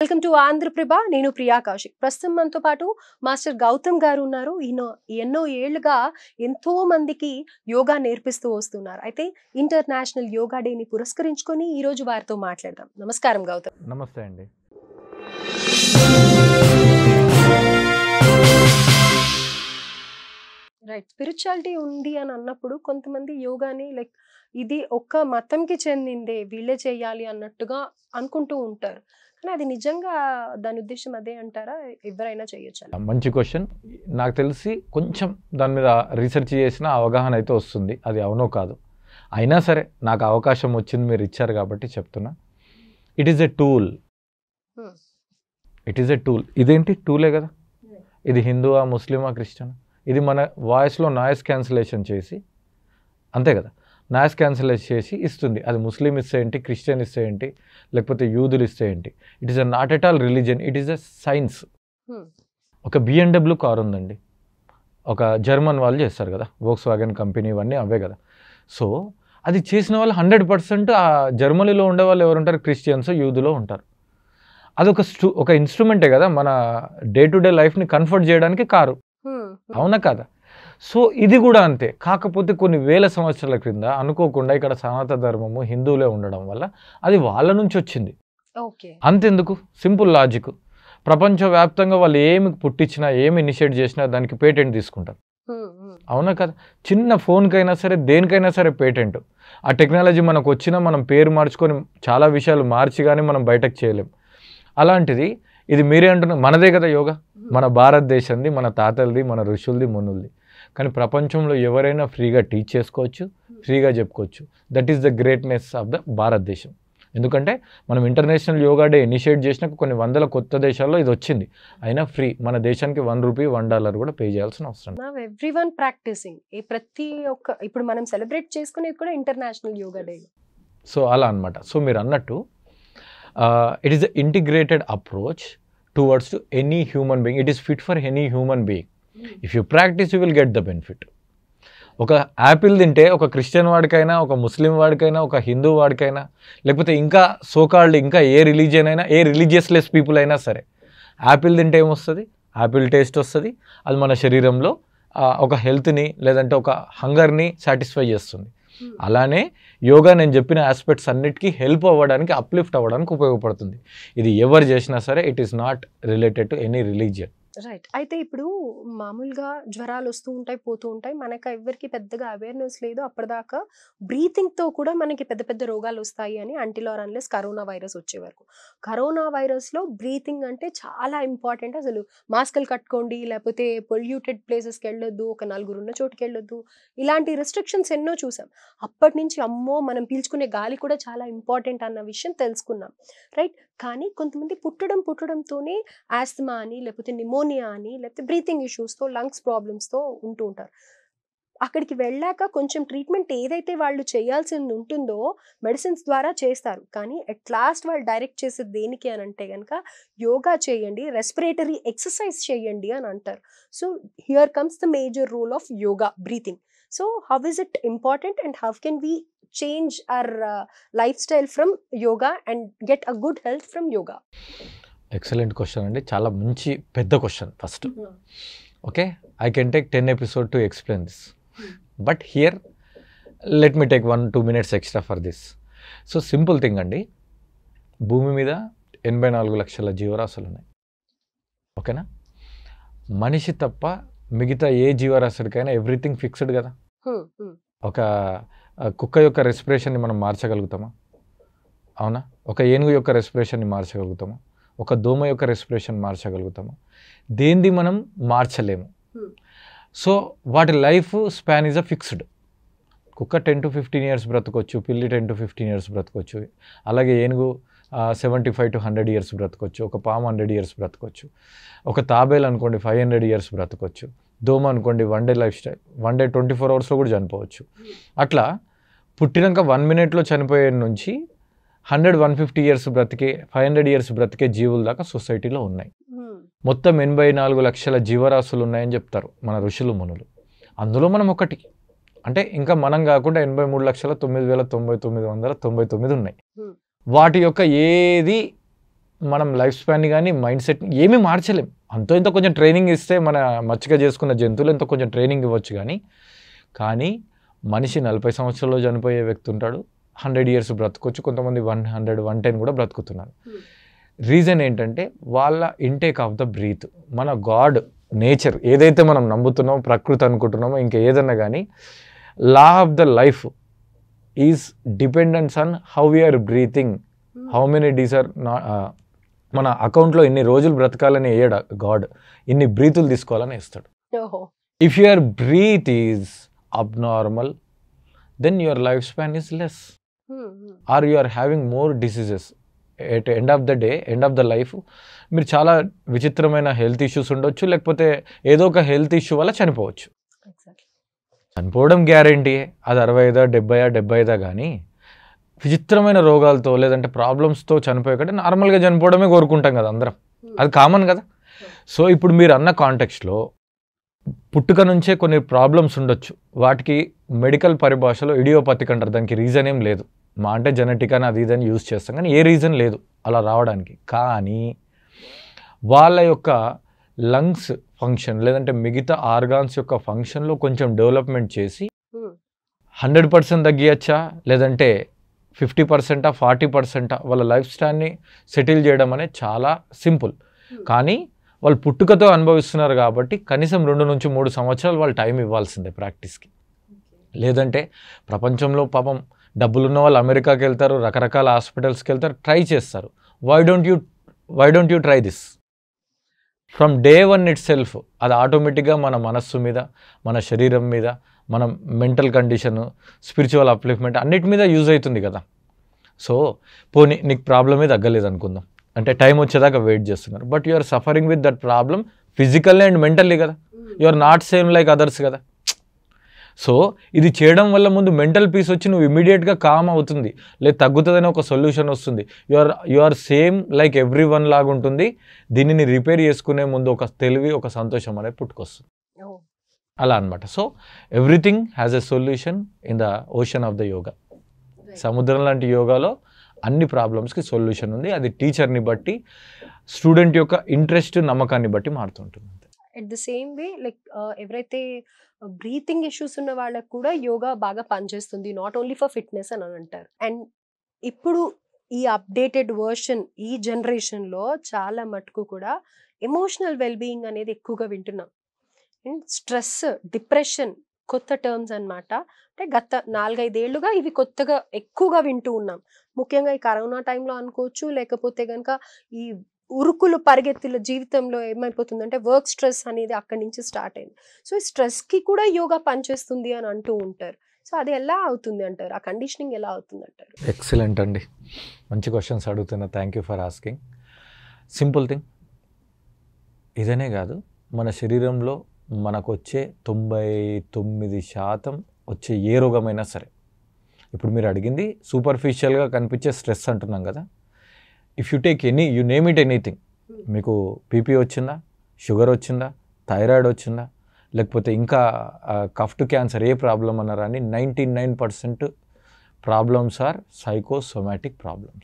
Welcome to Andhraprabha. నేను ప్రియా కౌశిక్. ప్రస్తుతం మనతో పాటు మాస్టర్ గౌతమ్ గారు ఉన్నారు. ఈయన ఎన్నో ఏళ్లుగా ఎంతో మందికి యోగా నేర్పిస్తూ వస్తున్నారు. అయితే ఇంటర్నేషనల్ యోగా డేని పురస్కరించుకొని ఈ రోజు వారితో మాట్లాడదాం. నమస్కారం గౌతమ్. నమస్తే అండి. రైట్. స్పిరిచువాలిటీ ఉంది అని అన్నప్పుడు కొంతమంది యోగాని లైక్ ఇది ఒక్క మతంకి చెందిందే, వీళ్ళే చేయాలి అన్నట్టుగా అనుకుంటూ ఉంటారు. కానీ అది నిజంగా దాని ఉద్దేశం అదే అంటారా? ఎవరైనా చేయొచ్చు? మంచి క్వశ్చన్. నాకు తెలిసి కొంచెం దాని మీద రీసెర్చ్ చేసిన అవగాహన అయితే వస్తుంది. అది అవునో కాదు. అయినా సరే నాకు అవకాశం వచ్చింది, మీరు ఇచ్చారు కాబట్టి చెప్తున్నా. It is a tool. It is a tool. ఇదేంటి టూలే కదా. ఇది హిందువా, ముస్లిమా, క్రిస్టియనా? ఇది మన వాయిస్లో నాయిస్ క్యాన్సిలేషన్ చేసి, అంతే కదా, నాయిస్ క్యాన్సిలేషన్ చేసి ఇస్తుంది. అది ముస్లిం ఇస్తే ఏంటి, క్రిస్టియన్ ఇస్తే ఏంటి, లేకపోతే యూదులు ఇస్తే ఏంటి. It is a not at all religion, it is a science. ఒక BMW కార్ ఉందండి, ఒక జర్మన్ వాళ్ళు చేస్తారు కదా, వోక్స్ వ్యాగన్ కంపెనీ, ఇవన్నీ అవే కదా. సో అది చేసిన వాళ్ళు 100% ఆ జర్మనీలో ఉండే వాళ్ళు ఎవరుంటారు, క్రిస్టియన్స్, యూదులో ఉంటారు. అదొక ఒక ఇన్స్ట్రుమెంటే కదా మన డే టు డే లైఫ్ని కంఫర్ట్ చేయడానికి కారు, అవునా కదా. సో ఇది కూడా అంతే. కాకపోతే కొన్ని వేల సంవత్సరాల క్రింద అనుకోకుండా ఇక్కడ సనాతన ధర్మము హిందువులే ఉండడం వల్ల అది వాళ్ళ నుంచి వచ్చింది. అంతెందుకు, సింపుల్ లాజిక్. ప్రపంచవ్యాప్తంగా వాళ్ళు ఏమి పుట్టించినా, ఏమి ఇనిషియేట్ చేసినా దానికి పేటెంట్ తీసుకుంటారు, అవునా కదా. చిన్న ఫోన్కైనా సరే, దేనికైనా సరే పేటెంట్. ఆ టెక్నాలజీ మనకు వచ్చినా మనం పేరు మార్చుకొని చాలా విషయాలు మార్చి కానీ మనం బయటకు చేయలేం. అలాంటిది ఇది మీరే అంటున్నారు, మనదే కదా యోగా, మన భారతదేశంది, మన తాతలది, మన ఋషులది, మునులది. కానీ ప్రపంచంలో ఎవరైనా ఫ్రీగా టీచ్ చేసుకోవచ్చు, ఫ్రీగా చెప్పుకోవచ్చు. That is the greatness of the భారతదేశం. ఎందుకంటే మనం ఇంటర్నేషనల్ యోగా డే ఇనిషియేట్ చేసినాక కొన్ని వందల కొత్త దేశాల్లో ఇది వచ్చింది. అయినా ఫ్రీ. మన దేశానికి ₹1, $1 కూడా పే చేయాల్సిన అవసరం. Everyone practicing. ప్రతి ఒక్క ఇప్పుడు మనం సెలబ్రేట్ చేసుకునేది కూడా ఇంటర్నేషనల్ యోగా డే. సో అలా అనమాట. సో మీరు అన్నట్టు it is the integrated approach towards to any human being. It is fit for any human being. If you practice you will get the benefit. ఒక యాపిల్ తింటే ఒక Christian వాడికైనా, ఒక ముస్లిం వాడికైనా, ఒక హిందూ వాడికైనా, లేకపోతే ఇంకా సోకాల్డ్ ఇంకా ఏ రిలీజియన్ అయినా, ఏ రిలీజియస్లెస్ పీపుల్ అయినా సరే, యాపిల్ తింటే ఏమొస్తుంది, యాపిల్ టేస్ట్ వస్తుంది. అది మన శరీరంలో ఒక హెల్త్ని లేదంటే ఒక హంగర్ని సాటిస్ఫై చేస్తుంది. అలానే యోగా నేను చెప్పిన ఆస్పెక్ట్స్ అన్నిటికీ హెల్ప్ అవ్వడానికి, అప్లిఫ్ట్ అవ్వడానికి ఉపయోగపడుతుంది. ఇది ఎవరు చేసినా సరే it is not related to any religion. Right. అయితే ఇప్పుడు మామూలుగా జ్వరాలు వస్తూ ఉంటాయి, పోతూ ఉంటాయి. మనకు ఎవరికి పెద్దగా అవేర్నెస్ లేదు. అప్పటిదాకా బ్రీతింగ్తో కూడా మనకి పెద్ద పెద్ద రోగాలు వస్తాయి అని, until or unless corona virus వచ్చే వరకు. కరోనా వైరస్లో బ్రీతింగ్ అంటే చాలా ఇంపార్టెంట్. అసలు మాస్కులు కట్టుకోండి, లేకపోతే పొల్యూటెడ్ ప్లేసెస్కి వెళ్ళొద్దు, ఒక నలుగురు ఉన్న చోటుకి వెళ్ళొద్దు, ఇలాంటి రెస్ట్రిక్షన్స్ ఎన్నో చూసాం. అప్పటి నుంచి అమ్మో మనం పీల్చుకునే గాలి కూడా చాలా ఇంపార్టెంట్ అన్న విషయం తెలుసుకున్నాం. రైట్. కానీ కొంతమంది పుట్టడంతోనే ఆస్తమా అని, లేకపోతే నిమోనియా అని, లేకపోతే బ్రీతింగ్ ఇష్యూస్తో, లంగ్స్ ప్రాబ్లమ్స్తో ఉంటూ ఉంటారు. అక్కడికి వెళ్ళాక కొంచెం ట్రీట్మెంట్ ఏదైతే వాళ్ళు చేయాల్సింది ఉంటుందో మెడిసిన్స్ ద్వారా చేస్తారు. కానీ అట్ లాస్ట్ వాళ్ళు డైరెక్ట్ చేసేది దేనికి అని అంటే కనుక యోగా చేయండి, రెస్పిరేటరీ ఎక్సర్సైజ్ చేయండి అని అంటారు. So here comes the major role of yoga, breathing. So how is it important and how can we change our lifestyle from yoga and get a good health from yoga? Excellent question అండి. చాలా మంచి పెద్ద question. First okay, I can take 10 episodes to explain this, but here let me take 1-2 minutes extra for this. So simple thing అండి, భూమి మీద 84 లక్షల జీవరాశులు ఉన్నాయి, ఓకేనా. మనిషి తప్ప మిగతా ఏ జీవరాశుడికైనా ఎవ్రీథింగ్ ఫిక్స్డ్ కదా. ఒక కుక్క యొక్క రెస్పిరేషన్ని మనం మార్చగలుగుతామా? అవునా. ఒక ఏనుగు యొక్క రెస్పిరేషన్ని మార్చగలుగుతామా? ఒక దోమ యొక్క రెస్పిరేషన్ మార్చగలుగుతామా? దేనిది మనం మార్చలేము. సో వాటి life span is a fixed. కుక్క 10 to 15 years బ్రతకొచ్చు, పిల్లి 10 to 15 years బ్రతకొచ్చు. అలాగే ఏనుగు 75 to 100 years బ్రతకొచ్చు. ఒక పాము 100 years బ్రతకొచ్చు. ఒక తాబేలు అనుకోండి 500 years బ్రతకొచ్చు. దోమ అనుకోండి 1 day life style, 1 day 24 hours కూడా చనిపోవచ్చు. అట్లా పుట్టినాక 1 minute చనిపోయే నుంచి 100-150 years బ్రతికే, 500 years బ్రతికే జీవుల దాకా సొసైటీలో ఉన్నాయి. మొత్తం 84 లక్షల జీవరాశులు ఉన్నాయని చెప్తారు మన ఋషులు, మునులు. అందులో మనం ఒకటి. అంటే ఇంకా మనం కాకుండా 83,09,999 ఉన్నాయి. వాటి యొక్క ఏది మనం లైఫ్ స్పాన్ని కానీ మైండ్ సెట్ ఏమీ మార్చలేం. అంతో ఇంత కొంచెం ట్రైనింగ్ ఇస్తే మన మచ్చిక చేసుకున్న జంతువులు ఎంతో కొంచెం ట్రైనింగ్ ఇవ్వచ్చు కానీ మనిషి 40 సంవత్సరాల్లో చనిపోయే వ్యక్తి ఉంటాడు, 100 ఇయర్స్ బ్రతకొచ్చు, కొంతమంది 100, 110 కూడా బ్రతుకుతున్నారు. రీజన్ ఏంటంటే వాళ్ళ ఇంటేక్ ఆఫ్ ద బ్రీత్. మన గాడ్ నేచర్ ఏదైతే మనం నమ్ముతున్నామో, ప్రకృతి అనుకుంటున్నామో, ఇంకా ఏదన్నా కానీ law of the life is dependence on how we are breathing, how many days are మన అకౌంట్లో ఇన్ని రోజులు బ్రతకాలని వేయడు గాడ్, ఇన్ని బ్రీతులు తీసుకోవాలని వేస్తాడు. If your breath is abnormal then your life span is less or you are having more diseases. At end of the day, end of the life మీరు చాలా విచిత్రమైన హెల్త్ ఇష్యూస్ ఉండొచ్చు, లేకపోతే ఏదో ఒక హెల్త్ ఇష్యూ వల్ల చనిపోవచ్చు. చనిపోవడం గ్యారంటీ, అది 65, 70, 75 కానీ విచిత్రమైన రోగాలతో లేదంటే ప్రాబ్లమ్స్తో చనిపోయే కంటే నార్మల్గా చనిపోవడమే కోరుకుంటాం కదా అందరం, అది కామన్ కదా. సో ఇప్పుడు మీరు అన్న కాంటెక్స్ట్లో పుట్టుక నుంచే కొన్ని ప్రాబ్లమ్స్ ఉండొచ్చు, వాటికి మెడికల్ పరిభాషలో ఇడియోపతిక్ అంటారు, దానికి రీజన్ ఏం లేదు. మా అంటే జెనెటిక్ అని అది ఇదని యూజ్ చేస్తాం కానీ ఏ రీజన్ లేదు అలా రావడానికి. కానీ వాళ్ళ యొక్క లంగ్స్ ఫంక్షన్ లేదంటే మిగతా ఆర్గాన్స్ యొక్క ఫంక్షన్లో కొంచెం డెవలప్మెంట్ చేసి 100% తగ్గియచ్చా లేదంటే 50%, 40% వాళ్ళ లైఫ్ స్టైల్ని సెటిల్ చేయడం అనేది చాలా సింపుల్. కానీ వాళ్ళు పుట్టుకతో అనుభవిస్తున్నారు కాబట్టి కనీసం 2 నుంచి 3 సంవత్సరాలు వాళ్ళు టైం ఇవ్వాల్సిందే ప్రాక్టీస్కి. లేదంటే ప్రపంచంలో పాపం డబ్బులున్న వాళ్ళు అమెరికాకి వెళ్తారు, రకరకాల హాస్పిటల్స్కి వెళ్తారు, ట్రై చేస్తారు. Why don't you try this from day 1 itself? అది ఆటోమేటిక్గా మన మనస్సు మీద, మన శరీరం మీద, మన మెంటల్ కండిషన్, స్పిరిచువల్ అప్లిఫ్మెంట్ అన్నిటి మీద యూజ్ అవుతుంది కదా. సో పోనీ నీకు ప్రాబ్లమే తగ్గలేదు అనుకుందాం, అంటే టైం వచ్చేదాకా వెయిట్ చేస్తున్నారు, but you are suffering with that problem physically and mentally కదా. You are not same like others కదా. సో ఇది చేయడం వల్ల ముందు మెంటల్ పీస్ వచ్చి నువ్వు ఇమీడియట్గా కామ్ అవుతుంది, లేదు తగ్గుతుందని ఒక సొల్యూషన్ వస్తుంది. You are same like every one లాగా ఉంటుంది. దీనిని రిపేర్ చేసుకునే ముందు ఒక తెలివి, ఒక సంతోషం అనేది పుట్టుకొస్తుంది అలా అనమాట. So everything has a solution in the ocean of the yoga. సముద్రం లాంటి యోగాలో అన్ని ప్రాబ్లమ్స్కి సొల్యూషన్ ఉంది. అది టీచర్ని బట్టి, స్టూడెంట్ యొక్క ఇంట్రెస్ట్, నమ్మకాన్ని బట్టి మారుతుంటుంది. At the same way like ఎవరైతే బ్రీతింగ్ ఇష్యూస్ ఉన్న వాళ్ళకు కూడా యోగా బాగా పనిచేస్తుంది, నాట్ ఓన్లీ ఫర్ ఫిట్నెస్ అని అంటారు. అండ్ ఇప్పుడు ఈ అప్డేటెడ్ వర్షన్ ఈ జనరేషన్లో చాలా మటుకు కూడా ఎమోషనల్ వెల్బీయింగ్ అనేది ఎక్కువగా వింటున్నాం. అండ్ స్ట్రెస్, డిప్రెషన్ కొత్త టర్మ్స్ అన్నమాట. అంటే గత 4-5 ఏళ్లుగా ఇవి కొత్తగా ఎక్కువగా వింటూ ఉన్నాం. ముఖ్యంగా ఈ కరోనా టైంలో అనుకోవచ్చు, లేకపోతే కనుక ఈ ఉరుకులు పరిగెత్తుల జీవితంలో ఏమైపోతుందంటే వర్క్ స్ట్రెస్ అనేది అక్కడి నుంచి స్టార్ట్ అయింది. సో ఈ స్ట్రెస్కి కూడా యోగా పనిచేస్తుంది అని అంటూ ఉంటారు. సో అది ఎలా అవుతుంది అంటారు, ఆ కండిషనింగ్ ఎలా అవుతుంది అంటారు? ఎక్సలెంట్ అండి, మంచి క్వశ్చన్స్ అడుగుతున్నా, thank you for asking. Simple thing, ఇదనే కాదు, మన శరీరంలో మనకు వచ్చే 99% వచ్చే ఏ రోగమైనా సరే, ఇప్పుడు మీరు అడిగింది సూపర్ఫిషియల్గా కనిపించే స్ట్రెస్ అంటున్నాం కదా. If you take you name it anything, మీకు బీపీ వచ్చిందా, షుగర్ వచ్చిందా, థైరాయిడ్ వచ్చిందా, లేకపోతే ఇంకా కఫ్ టు క్యాన్సర్, ఏ ప్రాబ్లం అన్నారా అని 99% ప్రాబ్లమ్స్ ఆర్ సైకోసోమాటిక్ ప్రాబ్లమ్స్.